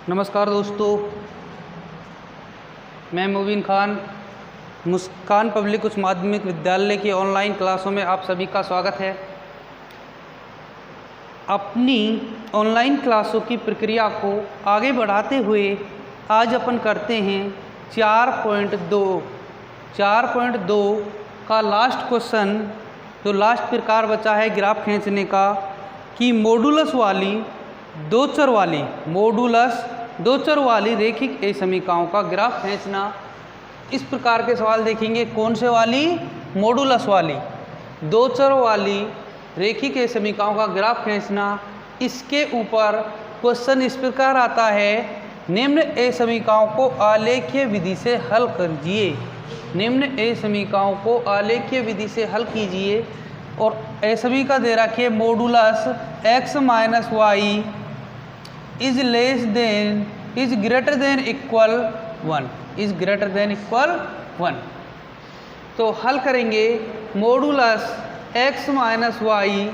नमस्कार दोस्तों, मैं मुबीन खान मुस्कान पब्लिक उच्च माध्यमिक विद्यालय की ऑनलाइन क्लासों में आप सभी का स्वागत है। अपनी ऑनलाइन क्लासों की प्रक्रिया को आगे बढ़ाते हुए आज अपन करते हैं 4.2 का लास्ट क्वेश्चन। जो लास्ट प्रकार बचा है ग्राफ खींचने का कि मॉडुलस दो चर वाली रैखिक समीकरणों का ग्राफ खींचना। इस प्रकार के सवाल देखेंगे। कौन से वाली? मॉडुलस वाली, दो चर वाली रैखिक समीकरणों का ग्राफ खींचना। इसके ऊपर क्वेश्चन इस प्रकार आता है, निम्न समीकरणों को आलेखीय विधि से हल कीजिए। निम्न समीकरणों को आलेखीय विधि से हल कीजिए। और सभी का दे रखिए modulus x minus y is greater than equal 1। तो हल करेंगे modulus x minus y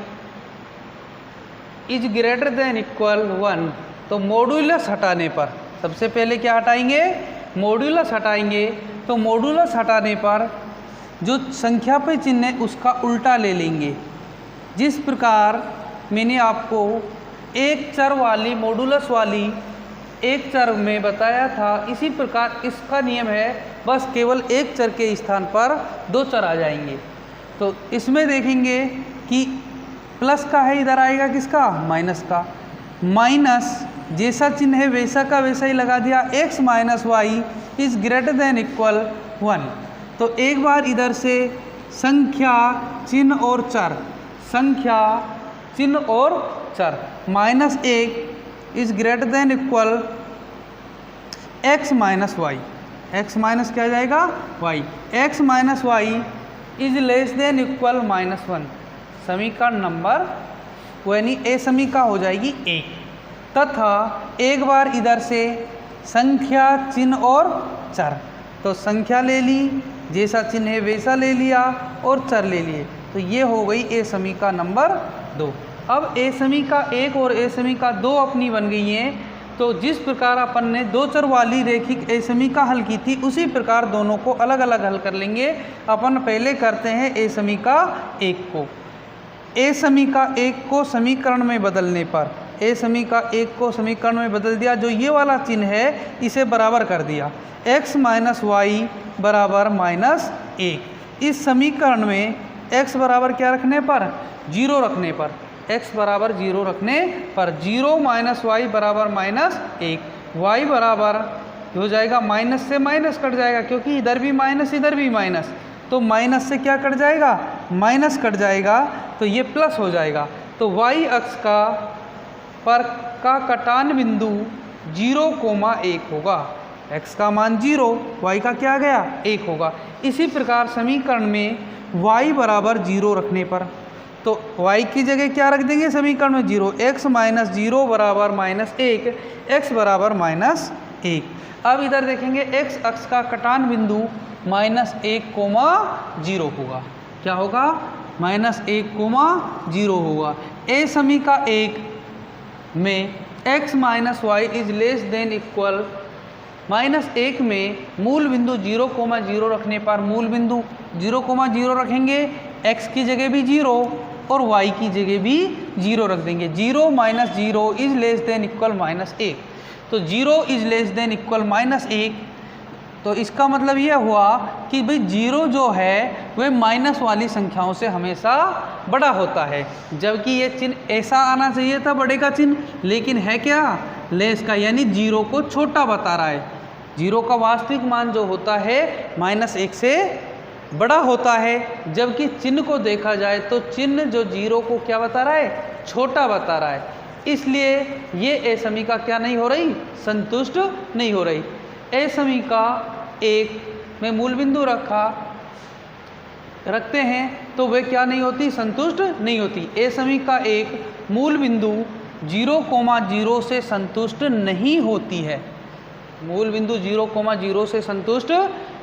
is greater than equal 1। तो मॉडुलस हटाने पर सबसे पहले क्या हटाएंगे? मॉडुलस हटाएंगे। तो मॉडुलस हटाने पर जो संख्या पे चिन्ह है उसका उल्टा ले लेंगे। जिस प्रकार मैंने आपको एक चर वाली मॉडुलस वाली एक चर में बताया था, इसी प्रकार इसका नियम है, बस केवल एक चर के स्थान पर दो चर आ जाएंगे। तो इसमें देखेंगे कि प्लस का है, इधर आएगा किसका? माइनस का। माइनस जैसा चिन्ह है वैसा का वैसा ही लगा दिया। x minus y is greater than equal 1। तो एक बार इधर से संख्या चिन्ह और चर, संख्या चिन्ह और चर, minus 1 is greater than equal x minus y. x minus क्या जाएगा? y। x minus y is less than equal -1। समीकरण नंबर यानी ए समीकरण हो जाएगी 1। तथा एक बार इधर से संख्या चिन्ह और चर, तो संख्या ले ली, जैसा चिन्ह है वैसा ले लिया और चर ले लिए। तो ये हो गई ए समीकरण नंबर 2। अब ए समीकरण 1 और ए समीकरण 2 अपनी बन गई हैं। तो जिस प्रकार अपन ने दो चर वाली रैखिक ए समीकरण हल की थी, उसी प्रकार दोनों को अलग अलग हल कर लेंगे। अपन पहले करते हैं ए समीकरण 1 को। ए समीकरण 1 को समीकरण में बदलने पर, ए समीकरण 1 को समीकरण में बदल दिया। जो ये वाला चिन्ह है इसे बराबर कर दिया, x माइनस वाई बराबर -1। इस समीकरण में x बराबर क्या रखने पर? 0 रखने पर। x बराबर 0 रखने पर 0 माइनस वाई बराबर -1। y बराबर हो जाएगा, माइनस से माइनस कट जाएगा क्योंकि इधर भी माइनस इधर भी माइनस, तो माइनस से क्या कट जाएगा? माइनस कट जाएगा, तो ये प्लस हो जाएगा। तो y अक्ष का कटान बिंदु 0,1 होगा। x का मान 0, y का क्या आ गया? 1 होगा। इसी प्रकार समीकरण में y बराबर 0 रखने पर, तो y की जगह क्या रख देंगे समीकरण में? 0। x माइनस 0 बराबर -1, x बराबर -1। अब इधर देखेंगे x अक्ष का कटान बिंदु -1,0 होगा। क्या होगा? -1,0 होगा। ए समीकरण 1 में x minus y is less than equal -1 में मूल बिंदु 0,0 रखने पर, मूल बिंदु 0,0 रखेंगे, x की जगह भी 0 और y की जगह भी 0 रख देंगे। 0 minus 0 is less than equal -1। तो 0 इज लेस देन इक्वल -1। तो इसका मतलब यह हुआ कि भाई 0 जो है वह माइनस वाली संख्याओं से हमेशा बड़ा होता है, जबकि ये चिन्ह ऐसा आना चाहिए था, बड़े का चिन्ह, लेकिन है क्या? लेस का, यानी 0 को छोटा बता रहा है। 0 का वास्तविक मान जो होता है -1 से बड़ा होता है, जबकि चिन्ह को देखा जाए तो चिन्ह जो 0 को क्या बता रहा है? छोटा बता रहा है। इसलिए ये ए समीकरण क्या नहीं हो रही? संतुष्ट नहीं हो रही। ए समीकरण 1 में मूल बिंदु रखते हैं तो वे क्या नहीं होती? संतुष्ट नहीं होती। ए समीकरण 1 मूल बिंदु 0,0 से संतुष्ट नहीं होती है। मूल बिंदु 0,0 से संतुष्ट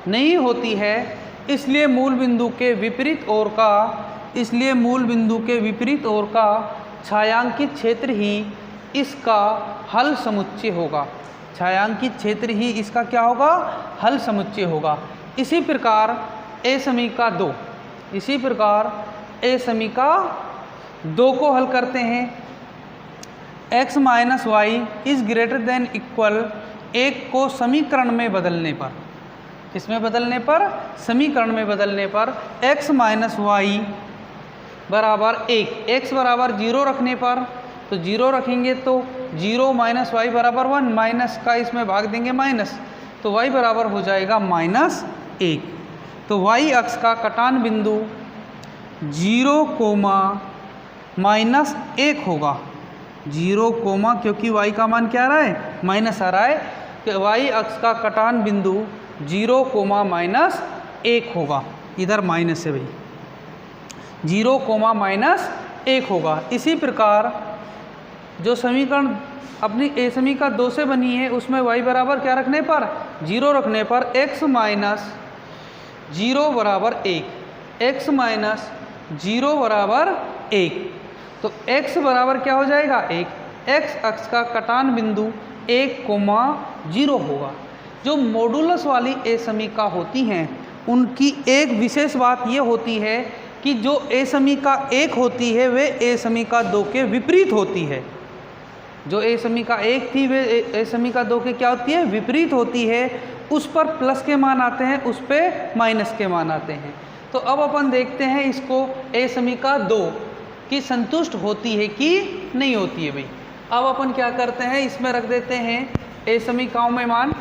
नहीं होती है। इसलिए मूल बिंदु के विपरीत ओर का छायांकित क्षेत्र ही इसका हल समुच्चय होगा। छायांकित क्षेत्र ही इसका क्या होगा, हल समुच्चय होगा। इसी प्रकार ए समीका 2, इसी प्रकार ए समीका 2 को हल करते हैं। x minus y is greater than equal 1 को समीकरण में बदलने पर, किसमें बदलने पर, समीकरण में बदलने पर x माइनस वाई बराबर 1, x बराबर 0 रखने पर, तो 0 रखेंगे तो 0 माइनस वाई बराबर 1, माइनस का इसमें भाग देंगे माइनस, तो y बराबर हो जाएगा -1। तो y अक्ष का कटान बिंदु 0, -1 होगा। 0, क्योंकि y का मान क्या आ रहा है, माइनस आ रहा है, तो y अक्ष का कटान बिंदु 0, -1 होगा। इधर माइनस है भाई, 0, -1 होगा। इसी प्रकार जो समीकरण अपनी ए समीका 2 से बनी है उसमें y बराबर क्या रखने पर, 0 रखने पर x माइनस 0 बराबर 1, x माइनस 0 बराबर 1, तो x बराबर क्या हो जाएगा 1, x अक्ष का कटान बिंदु 1, 0 होगा। जो मॉडुलस वाली ए समीका होती हैं उनकी एक विशेष बात ये होती है कि जो ए समीका 1 होती है वे ए समीका 2 के विपरीत होती है। जो ए समीका 1 थी वे ए समीका 2 के क्या होती है, विपरीत होती है। उस पर प्लस के मान आते हैं, उस पे माइनस के मान आते हैं। तो अब अपन देखते हैं इसको ए समीका 2 की संतुष्ट होती है कि नहीं होती है भाई। अब अपन क्या करते हैं, इसमें रख देते हैं ए समीकाओं में मान।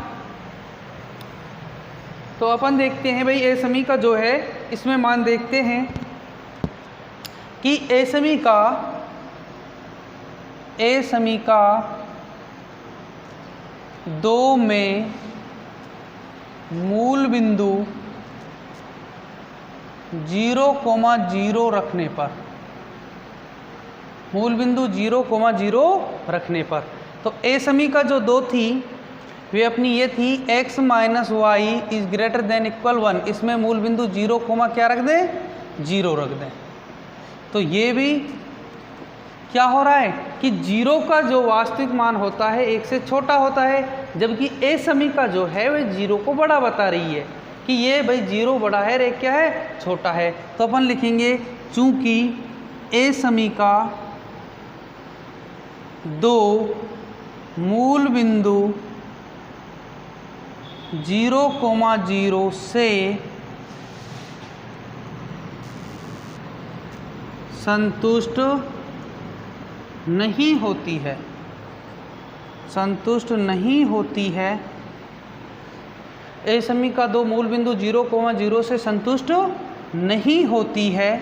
तो अपन देखते हैं भाई ए समीका जो है इसमें मान देखते हैं कि ए समीका 2 में मूल बिंदु 0,0 रखने पर, मूल बिंदु 0,0 रखने पर, तो ए समीका जो 2 थी वे अपनी ये थी x minus y is greater than equal 1, इसमें मूल बिंदु 0, क्या रख दें, 0 रख दें। तो ये भी क्या हो रहा है कि 0 का जो वास्तविक मान होता है 1 से छोटा होता है, जबकि ए समीका जो है वह 0 को बड़ा बता रही है कि ये भाई 0 बड़ा है और 1 क्या है, छोटा है। तो अपन लिखेंगे चूंकि ए समीका 2 मूल बिंदु 0,0 से संतुष्ट नहीं होती है, संतुष्ट नहीं होती है। ए समीका 2 मूल बिंदु 0,0 से संतुष्ट नहीं होती है,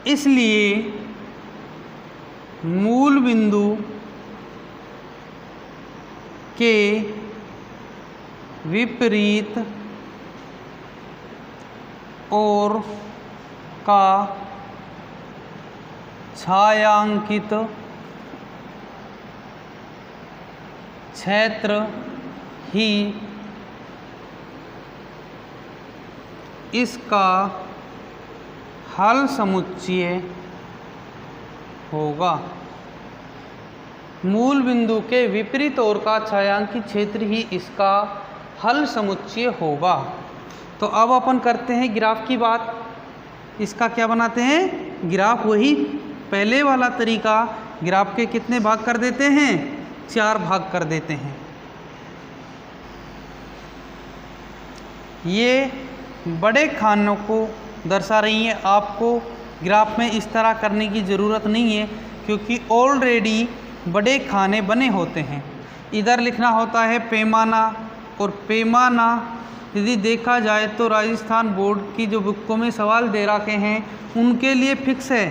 इसलिए मूल बिंदु के विपरीत और का छायांकित क्षेत्र ही इसका हल समुच्चय होगा। मूल बिंदु के विपरीत ओर का छायांकित क्षेत्र ही इसका हल समुच्चय होगा। तो अब अपन करते हैं ग्राफ की बात। इसका क्या बनाते हैं, ग्राफ, वही पहले वाला तरीका। ग्राफ के कितने भाग कर देते हैं, 4 भाग कर देते हैं। ये बड़े खानों को दर्शा रही है। आपको ग्राफ में इस तरह करने की ज़रूरत नहीं है क्योंकि ऑलरेडी बड़े खाने बने होते हैं। इधर लिखना होता है पैमाना, और पैमाना यदि देखा जाए तो राजस्थान बोर्ड की जो बुकों में सवाल दे रखे हैं उनके लिए फिक्स है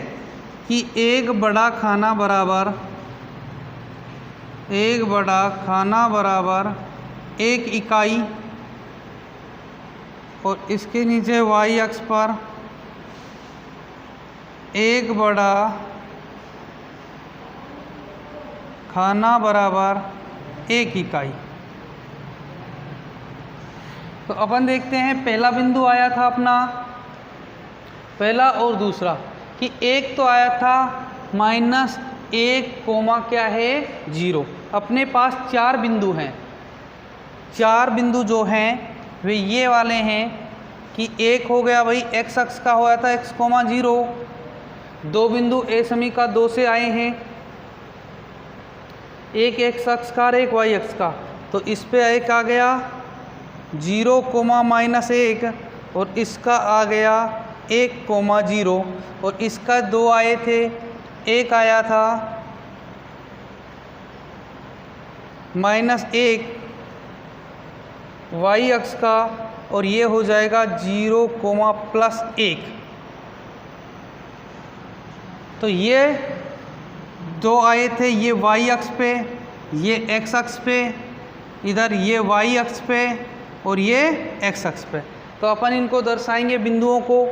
कि एक बड़ा खाना बराबर 1 इकाई, और इसके नीचे y अक्ष पर एक बड़ा खाना बराबर 1 इकाई। तो अपन देखते हैं पहला बिंदु आया था अपना, पहला और दूसरा, कि एक तो आया था 1 कोमा क्या है 0। अपने पास 4 बिंदु हैं। 4 बिंदु जो हैं वे ये वाले हैं कि एक हो गया भाई x अक्ष का हुआ था x, 0। 2 बिंदु ए समीका 2 से आए हैं, एक x अक्ष का और एक y अक्ष का। तो इस पे एक आ गया 0, -1 और इसका आ गया 1, 0 और इसका 2 आए थे, एक आया था -1 y अक्ष का और ये हो जाएगा 0, +1। तो ये 2 आए थे, ये y अक्ष पे, ये x अक्ष पे, इधर ये y अक्ष पे और ये x अक्ष पे। तो अपन इनको दर्शाएंगे बिंदुओं को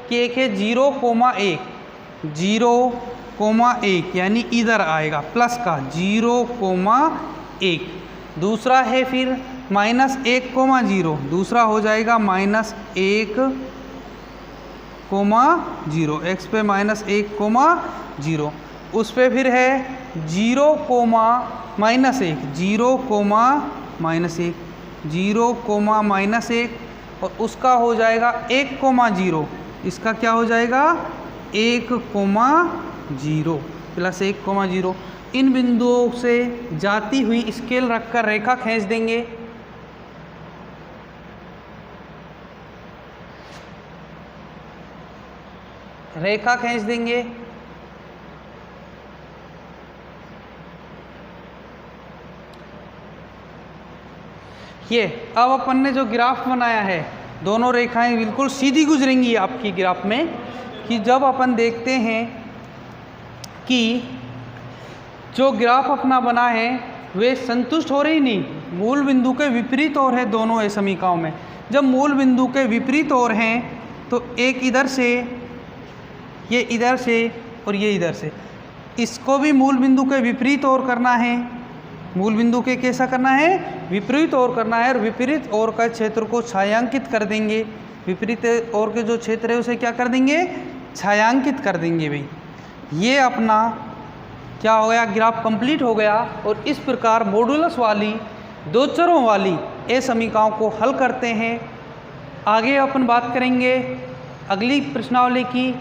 कि एक है 0, 1 यानी इधर आएगा प्लस का 0, 1। दूसरा है फिर -1, 0, दूसरा हो जाएगा -1, 0, x पे -1, 0। उस पे फिर है 0, -1, 0, -1 और उसका हो जाएगा 1, 0। इसका क्या हो जाएगा 1, 0 प्लस 1, 0। इन बिंदुओं से जाती हुई स्केल रखकर रेखा खींच देंगे। रेखा खींच देंगे। ये अब अपन ने जो ग्राफ बनाया है, दोनों रेखाएं बिल्कुल सीधी गुजरेंगी आपकी ग्राफ में, कि जब अपन देखते हैं कि जो ग्राफ अपना बना है वे संतुष्ट हो रही नहीं, मूल बिंदु के विपरीत ओर है दोनों ये समीकरणों में। जब मूल बिंदु के विपरीत ओर हैं तो एक इधर से, ये इधर से और ये इधर से, इसको भी मूल बिंदु के विपरीत ओर करना है। मूल बिंदु के कैसा करना है, विपरीत ओर करना है और विपरीत ओर का क्षेत्र को छायांकित कर देंगे। विपरीत ओर के जो क्षेत्र है उसे क्या कर देंगे, छायांकित कर देंगे भाई। ये अपना क्या हो गया, ग्राफ कंप्लीट हो गया। और इस प्रकार मॉडुलस वाली 2 चरों वाली ए समीकरणों को हल करते हैं। आगे अपन बात करेंगे अगली प्रश्नावली की।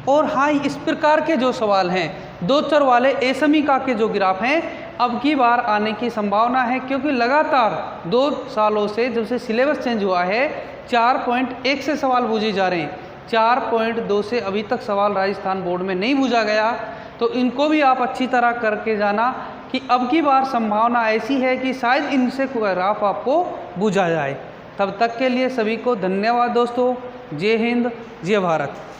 और हाँ, इस प्रकार के जो सवाल हैं 2 चर वाले ए समीकरण के जो ग्राफ हैं अब की बार आने की संभावना है, क्योंकि लगातार 2 सालों से जब से सिलेबस चेंज हुआ है 4.1 से सवाल पूछे जा रहे हैं। 4.2 से अभी तक सवाल राजस्थान बोर्ड में नहीं पूछा गया। तो इनको भी आप अच्छी तरह करके जाना कि अब की बार संभावना ऐसी है कि शायद इनसे ग्राफ आपको पूछा जाए। तब तक के लिए सभी को धन्यवाद दोस्तों। जय हिंद, जय भारत।